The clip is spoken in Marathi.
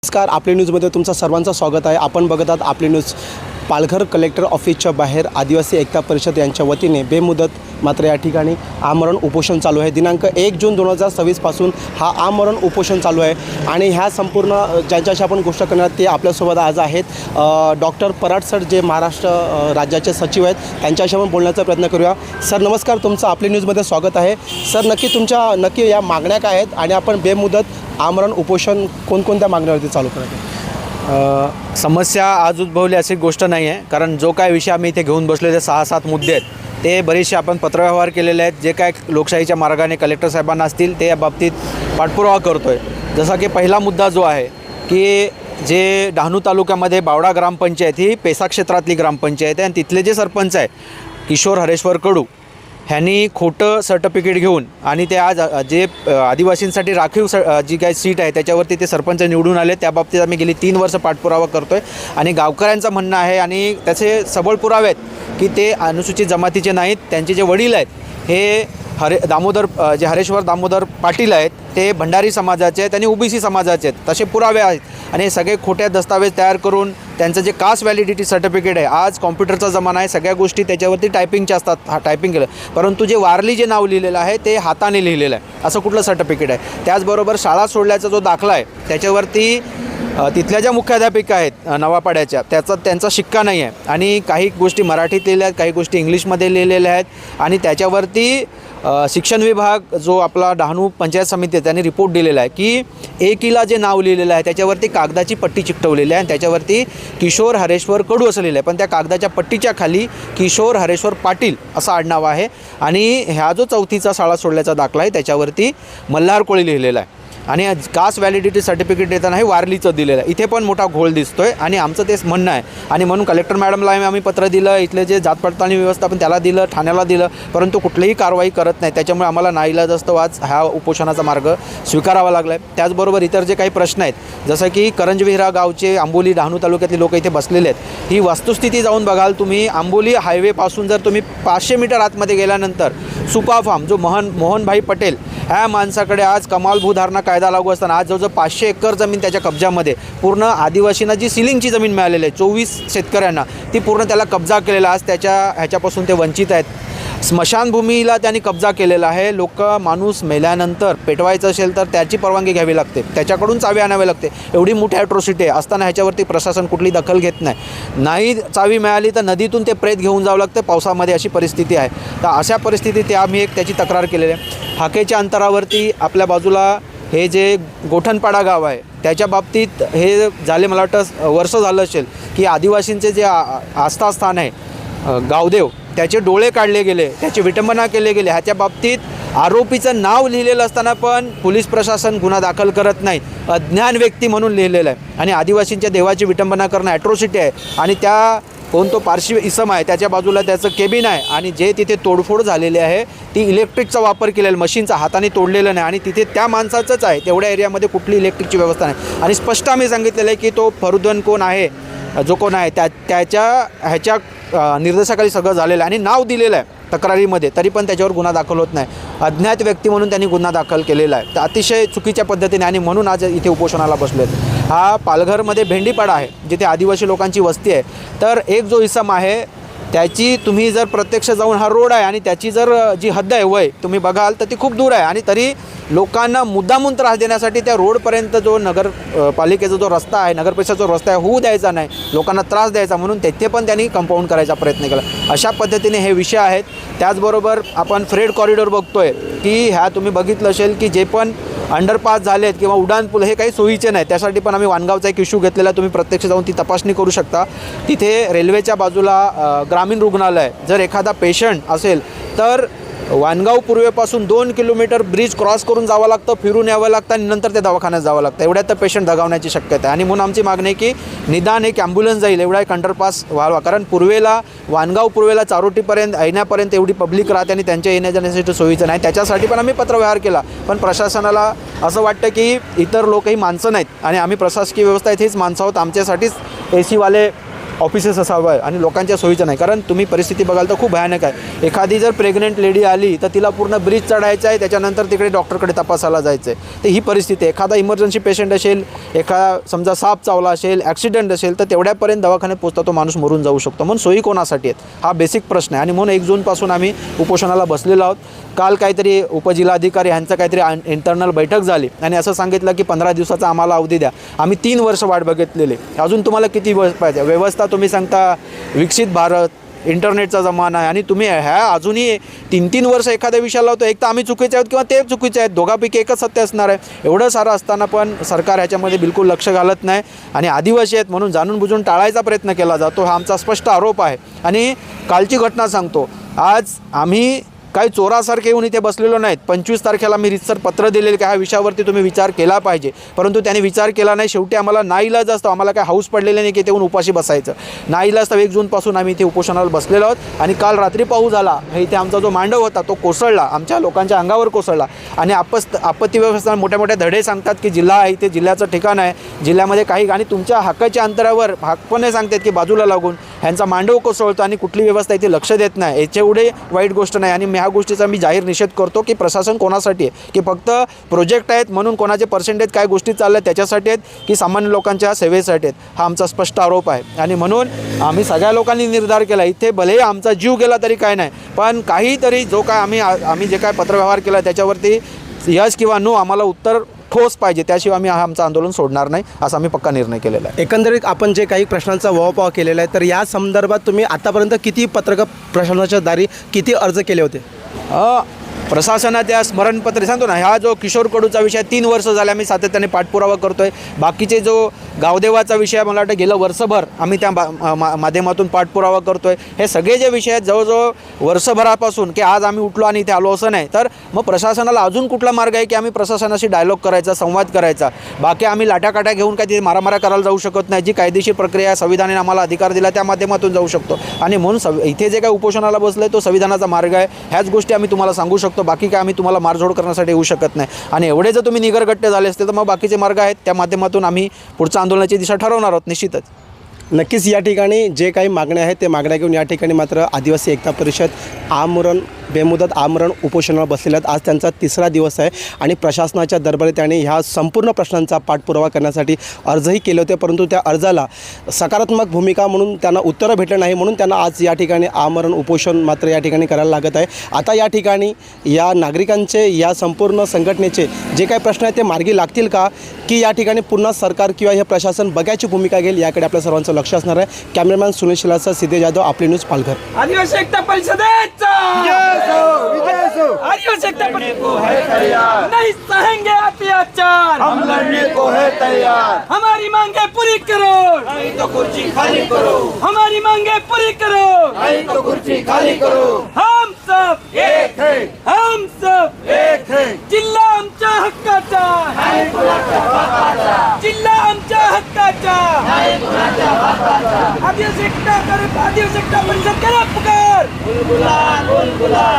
नमस्कार, आपली न्यूजमध्ये तुमचं सर्वांचं स्वागत आहे. आपण बघत आहात आपली न्यूज. पालघर कलेक्टर ऑफिसच्या बाहेर आदिवासी एकता परिषद यांच्या वतीने बेमुदत मात्र या ठिकाणी आमरण उपोषण चालू आहे. दिनांक 1 जून 2026 पासून हा आमरण उपोषण चालू आहे आणि ह्या संपूर्ण ज्यांच्याशी आपण गोष्ट करणार ते आपल्यासोबत आज आहेत डॉक्टर पराड सर, जे महाराष्ट्र राज्याचे सचिव आहेत. त्यांच्याशी आपण बोलण्याचा प्रयत्न करूया. सर नमस्कार, तुमचं आपली न्यूजमध्ये स्वागत आहे. सर नक्की या मागण्या काय आहेत आणि आपण बेमुदत आमरण उपोषण कोणकोणत्या मागण्यावरती चालू करत आहे? समस्या आज उद्भवली अशी गोष्ट नाही आहे, कारण जो काय विषय आम्ही इथे घेऊन बसलेले 6-7 मुद्दे आहेत ते बरेचसे आपण पत्रव्यवहार केलेले आहेत. जे काय लोकशाहीच्या मार्गाने कलेक्टर साहेबांना असतील ते या बाबतीत पाठपुरावा करतो आहे. जसा की पहिला मुद्दा जो आहे की जे डहाणू तालुक्यामध्ये बावडा ग्रामपंचायत ही पेसा क्षेत्रातली ग्रामपंचायत आहे आणि तिथले जे सरपंच आहे किशोर हरेश्वर कडू ह्यांनी खोटं सर्टिफिकेट घेऊन आणि ते आज जे आदिवासींसाठी राखीव जी काही सीट आहे त्याच्यावरती ते सरपंच निवडून आले. त्याबाबतीत आम्ही गेली 3 वर्ष पाठपुरावा करतो आहे आणि गावकऱ्यांचं म्हणणं आहे आणि त्याचे सबळ पुरावे आहेत की ते अनुसूचित जमातीचे नाहीत. त्यांचे जे वडील आहेत हे हरेश्वर दामोदर पाटील आहेत, ते भंडारी समाजाचे आहेत आणि ओबीसी समाजाचे आहेत. तसे पुरावे आहेत आणि हे सगळे खोट्या दस्तावेज तयार करून त्यांचं जे कास्ट व्हॅलिडिटी सर्टिफिकेट आहे, आज कॉम्प्युटरचा जमाना आहे, सगळ्या गोष्टी त्याच्यावरती टायपिंगच्या असतात, टायपिंग केलं, परंतु जे वारली जे नाव लिहिलेलं आहे ते हाताने लिहिलेलं आहे. असं कुठलं सर्टिफिकेट आहे? त्याचबरोबर शाळा सोडल्याचा जो दाखला आहे त्याच्यावरती तिथल्या ज्या मुख्याध्यापिका आहेत नवापाड्याच्या त्यांचा शिक्का नाही आहे आणि काही गोष्टी मराठीत लिहिल्या आहेत, काही गोष्टी इंग्लिशमध्ये लिहिलेल्या आहेत आणि त्याच्यावरती शिक्षण विभाग जो आपला डहाणू पंचायत समिती आहे त्यांनी रिपोर्ट दिलेला आहे की एकीला जे नाव लिहिलेलं आहे त्याच्यावरती कागदाची पट्टी चिकटवलेली आहे आणि त्याच्यावरती किशोर हरेश्वर कडू असं लिहिलं आहे, पण त्या कागदाच्या पट्टीच्या खाली किशोर हरेश्वर पाटील असं आडनाव आहे आणि ह्या जो 4थीचा शाळा सोडल्याचा दाखला आहे त्याच्यावरती मल्हार कोळी लिहिलेला आहे आणि कास्ट व्हॅलिडिटी सर्टिफिकेट देताना हे वारलीचं दिलेलं आहे. इथे पण मोठा घोळ दिसतो आहे आणि आमचं तेच म्हणणं आहे आणि म्हणून कलेक्टर मॅडमला आम्ही पत्र दिलं, इथले जे जात पडताळणी व्यवस्थापन त्याला दिलं, ठाण्याला दिलं, परंतु कुठलीही कारवाई करत नाही. त्याच्यामुळे आम्हाला नाईलाज असतं आज ह्या उपोषणाचा मार्ग स्वीकारावा लागला आहे. त्याचबरोबर इतर जे काही प्रश्न आहेत जसं की करंजविहिरा गावचे आंबोली डहाणू तालुक्यातली लोक इथे बसलेले आहेत. ही वस्तुस्थिती जाऊन बघाल तुम्ही, आंबोली हायवेपासून जर तुम्ही 500 मीटर आतमध्ये गेल्यानंतर सुपा फार्म जो मोहनभाई पटेल ह्या माणसाकडे आज कमाल भूधारणा कायदा लागू असताना आज जवळजवळ 500 एकर जमीन त्याच्या कब्जामध्ये, पूर्ण आदिवासींना जी सिलिंगची जमीन मिळालेली आहे 24 शेतकऱ्यांना, ती पूर्ण त्याला कब्जा केलेला. आज ह्याच्यापासून ते वंचित आहेत. स्मशानभूमीला त्यांनी कब्जा केलेला आहे. माणूस मेल्यानंतर पेटवायचं असेल तर त्याची परवानगी घ्यावी लागते, त्याच्याकडून चावी आणावी लागते. एवढी मोठी ॲट्रॉसिटी आहे असताना ह्याच्यावरती प्रशासन कुठली दखल घेत नाही. चावी मिळाली तर नदीतून ते प्रेत घेऊन जावं लागतं पावसामध्ये, अशी परिस्थिती आहे. तर अशा परिस्थितीत आम्ही त्याची तक्रार केलेली आहे. हाकेच्या अंतरावरती आपल्या बाजूला हे जे गोठणपाडा गाव आहे त्याच्या बाबतीत हे झाले मला वाटतं वर्ष झालं असेल की आदिवासींचे जे आस्थास्थान आहे गावदेव त्याचे डोळे काढले गेले, त्याची विटंबना केले गेले. ह्याच्या बाबतीत आरोपीचं नाव लिहिलेलं असताना पण पोलीस प्रशासन गुन्हा दाखल करत नाही. अज्ञान व्यक्ती म्हणून लिहिलेलं आहे आणि आदिवासींच्या देवाची विटंबना करणं ॲट्रॉसिटी आहे आणि त्या कोण तो पारशी इसम आहे त्याच्या बाजूला त्याचं केबिन आहे आणि जे तिथे तोडफोड झालेली आहे ती इलेक्ट्रिकचा वापर केलेला, मशीनचा हाताने तोडलेलं नाही आणि तिथे त्या माणसाचंच आहे. तेवढ्या एरियामध्ये कुठली इलेक्ट्रिकची व्यवस्था नाही आणि स्पष्ट आम्ही सांगितलेलं आहे की तो फरुद्दन कोण आहे, जो कोण आहे ह्याच्या निर्देशाखाली सगळं झालेलं आहे आणि नाव दिलेलं आहे तक्रारीमध्ये, तरी पण त्याच्यावर गुन्हा दाखल होत नाही. अज्ञात व्यक्ती म्हणून त्यांनी गुन्हा दाखल केलेला आहे. तर अतिशय चुकीच्या पद्धतीने आणि म्हणून आज इथे उपोषणाला बसले आहेत. हा पालघरमध्ये भेंडीपाडा आहे जिथे आदिवासी लोकांची वस्ती आहे. तर एक जो इसम आहे त्याची तुम्ही जर प्रत्यक्ष जाऊन हा रोड आहे आणि त्याची जर जी हद्द आहे वय तुम्ही बघाल तर ती खूप दूर आहे आणि तरी लोकांना मुद्दामून त्रास देण्यासाठी त्या रोडपर्यंत जो नगरपालिकेचा जो रस्ता आहे, नगरपरिषदेचा जो रस्ता आहे होऊ द्यायचा नाही, लोकांना त्रास द्यायचा, म्हणून तेथे पण त्यांनी कंपाऊंड करायचा प्रयत्न केला. अशा पद्धतीने हे विषय आहेत. त्याचबरोबर आपण फ्रेड कॉरिडॉर बघतोय की ह्या तुम्ही बघितलं असेल की जे पण अंडरपास झालेत किंवा उड्डाणपूल हे काही सोयीचे नाही. त्यासाठी पण आम्ही वानगावचा एक इश्यू घेतलेला, तुम्ही प्रत्यक्ष जाऊन ती तपासणी करू शकता. तिथे रेल्वेच्या बाजूला ग्रामीण रुग्णालय, जर एखादा पेशंट असेल तर वानगाव पूर्वेपासून 2 किलोमीटर ब्रिज क्रॉस करून जावं लागतं, फिरून यावं लागतं आणि नंतर त्या दवाखान्यात जावं लागतं. एवढ्यात तर पेशंट दगावण्याची शक्यता आहे आणि म्हणून आमची मागणी आहे की निदान एक ॲम्ब्युलन्स जाईल एवढा एक अंडरपास व्हावा, कारण वानगाव पूर्वेला चारोटीपर्यंत येण्यापर्यंत एवढी पब्लिक राहते आणि त्यांच्या येण्या जाण्यासाठी सोयीचं नाही. त्याच्यासाठी पण आम्ही पत्रव्यवहार केला, पण प्रशासनाला असं वाटतं की इतर लोकही माणसं नाहीत आणि आम्ही प्रशासकीय व्यवस्था इथेच माणसं आहोत, आमच्यासाठीच AC वाले ऑफिसेस असावं आणि लोकांच्या सोयीचं नाही. कारण तुम्ही परिस्थिती बघाल तर खूप भयानक आहे. एखादी जर प्रेग्नेंट लेडी आली तर तिला पूर्ण ब्रिज चढायचं आहे, त्याच्यानंतर तिकडे डॉक्टरकडे तपासायला जायचं आहे. तर ही परिस्थिती आहे. एखादा इमर्जन्सी पेशंट असेल, समजा साप चावला असेल, ॲक्सिडेंट असेल, तर तेवढ्यापर्यंत दवाखान्यात पोचता तो माणूस मरून जाऊ शकतो. म्हणून सोयी कोणासाठी आहेत हा बेसिक प्रश्न आहे. आणि म्हणून 1 जूनपासून आम्ही उपोषणाला बसलेलो आहोत. काल काहीतरी उपजिल्हाधिकारी यांचं काहीतरी इंटरनल बैठक झाली आणि असं सांगितलं की 15 दिवसाचा आम्हाला अवधी द्या. आम्ही 3 वर्ष वाट बघितलेली, अजून तुम्हाला किती पाहिजे व्यवस्था? तुम्ही सांगता विकसित भारत, इंटरनेटचा जमाना आहे आणि तुम्ही ह्या अजूनही 3-3 वर्ष एखाद्या विषयाला लावतो. एक तर आम्ही चुकीचे आहोत किंवा ते चुकीचे आहेत, दोघापैकी एकच सत्य असणार आहे. एवढं सारं असताना पण सरकार ह्याच्यामध्ये बिलकुल लक्ष घालत नाही आणि आदिवासी आहेत म्हणून जाणून बुजून टाळायचा प्रयत्न केला जातो, हा आमचा स्पष्ट आरोप आहे. आणि कालची घटना सांगतो, आज आम्ही काही चोरासारखे येऊन इथे बसलेलो नाहीत. 25 तारखेला मी रितसर पत्र दिलेलं की ह्या विषयावरती तुम्ही विचार केला पाहिजे, परंतु त्याने विचार केला नाही. शेवटी आम्हाला नाईलाज असतो, आम्हाला काय हाऊस पडलेले नाही की इथे येऊन उपाशी बसायचं. नाईलाज तर 1 जूनपासून आम्ही इथे उपोषणाला बसलेलो आहोत. आणि काल रात्री पाऊस झाला, हे इथे आमचा जो मांडव होता तो कोसळला, आमच्या लोकांच्या अंगावर कोसळला. आणि आपत्ती व्यवस्थापन मोठ्या मोठ्या धडे सांगतात की जिल्हा आहे, इथे जिल्ह्याचं ठिकाण आहे, जिल्ह्यामध्ये काही आणि तुमच्या हक्काच्या अंतरावर हक्कपणे सांगतात की बाजूला लागून ह्यांचा मांडव कोसळतो आणि कुठली व्यवस्था इथे लक्ष देत नाही. याच्या एवढे वाईट गोष्ट नाही. आणि ह्या गोष्टीचा मी जाहीर निषेध करतो की प्रशासन कोणासाठी आहे, की फक्त प्रोजेक्ट आहेत म्हणून कोणाचे पर्सेंटेज काय गोष्टी चालल्या त्याच्यासाठी आहेत की सामान्य लोकांच्या सेवेसाठी आहेत, हा आमचा स्पष्ट आरोप आहे. आणि म्हणून आम्ही सगळ्या लोकांनी निर्धार केला, इथे भले आमचा जीव गेला तरी काय नाही, पण काहीतरी जो काय आम्ही जे काय पत्रव्यवहार केला त्याच्यावरती यस किंवा नो आम्हाला उत्तर ठोस पाहिजे, त्याशिवाय आम्ही आमचं आंदोलन सोडणार नाही असा आम्ही पक्का निर्णय केलेला आहे. एकंदरीत आपण जे काही प्रश्नांचा वावपाव केलेला आहे, तर या संदर्भात तुम्ही आतापर्यंत किती पत्रक प्रशासनाच्या दारी किती अर्ज केले होते? प्रशासनाच्या स्मरणपत्र सांगतो ना, हा जो किशोर कडूचा विषय 3 वर्ष झाले आम्ही सातत्याने पाठपुरावा करतो आहे. बाकीचे जो गावदेवाचा विषय मला वाटतं गेलं वर्षभर आम्ही त्या माध्यमातून पाठपुरावा करतो आहे. हे सगळे जे विषय आहेत जवळजवळ वर्षभरापासून की आज आम्ही उठलो आणि इथे आलो असं नाही. तर मग प्रशासनाला अजून कुठला मार्ग आहे की आम्ही प्रशासनाशी डायलॉग करायचा, संवाद करायचा? बाकी आम्ही लाटाकाट्या घेऊन काय ते मारामारा करायला जाऊ शकत नाही. जी कायदेशीर प्रक्रिया संविधानाने आम्हाला अधिकार दिला त्या माध्यमातून जाऊ शकतो. आणि म्हणून इथे जे काय उपोषणाला बसलं आहे तो संविधानाचा मार्ग आहे. ह्याच गोष्टी आम्ही तुम्हाला सांगू शकतो. बाकी काय आम्ही तुम्हाला मारझोड करण्यासाठी येऊ शकत नाही. आणि एवढे जर तुम्ही निगरगट्टे झाले असते तर मग बाकीचे मार्ग आहेत, त्या माध्यमातून आम्ही पुढच्या आंदोलनाची दिशा ठरवणार आहोत निश्चितच. नक्कीच या ठिकाणी जे काही मागण्या आहेत ते मागण्या घेऊन या ठिकाणी मात्र आदिवासी एकता परिषद आमरण बेमुदत आमरण उपोषणाला बसलेले आहेत. आज त्यांचा 3रा दिवस आहे आणि प्रशासनाच्या दरबारी त्यांनी ह्या संपूर्ण प्रश्नांचा पाठपुरावा करण्यासाठी अर्जही केले होते, परंतु त्या अर्जाला सकारात्मक भूमिका म्हणून त्यांना उत्तरं भेटलं नाही. म्हणून त्यांना आज या ठिकाणी आमरण उपोषण मात्र या ठिकाणी करायला लागत आहे. आता या ठिकाणी या नागरिकांचे या संपूर्ण संघटनेचे जे काही प्रश्न आहेत ते मार्गी लागतील का, की या ठिकाणी पुन्हा सरकार किंवा हे प्रशासन बघायची भूमिका घेईल, याकडे आपल्या सर्वांचं लक्ष असणार आहे. कॅमेरामॅन सुनील शिलासा, सिद्धेश जाधव, आपली न्यूज पालघर. आदिवासी एकता परिषदेचा आदिवासी एकता नहीं सहेंगे अत्याचार, हम लड़ने को है तैयार। हमारी मांगे पूरी करो, नहीं तो कुर्सी खाली करो, हमारी मांगे पूरी करो, नहीं तो कुर्सी खाली करो। हम सब एक है, हम सब एक है, जिल्हा आमच्या हक्काचा, नहीं कुणाच्या बापाचा, जिल्हा आमच्या हक्काचा, नहीं कुणाच्या बापाचा। आदिवासी एकता परिषद करा पुकार, बुलबुला बुलबुला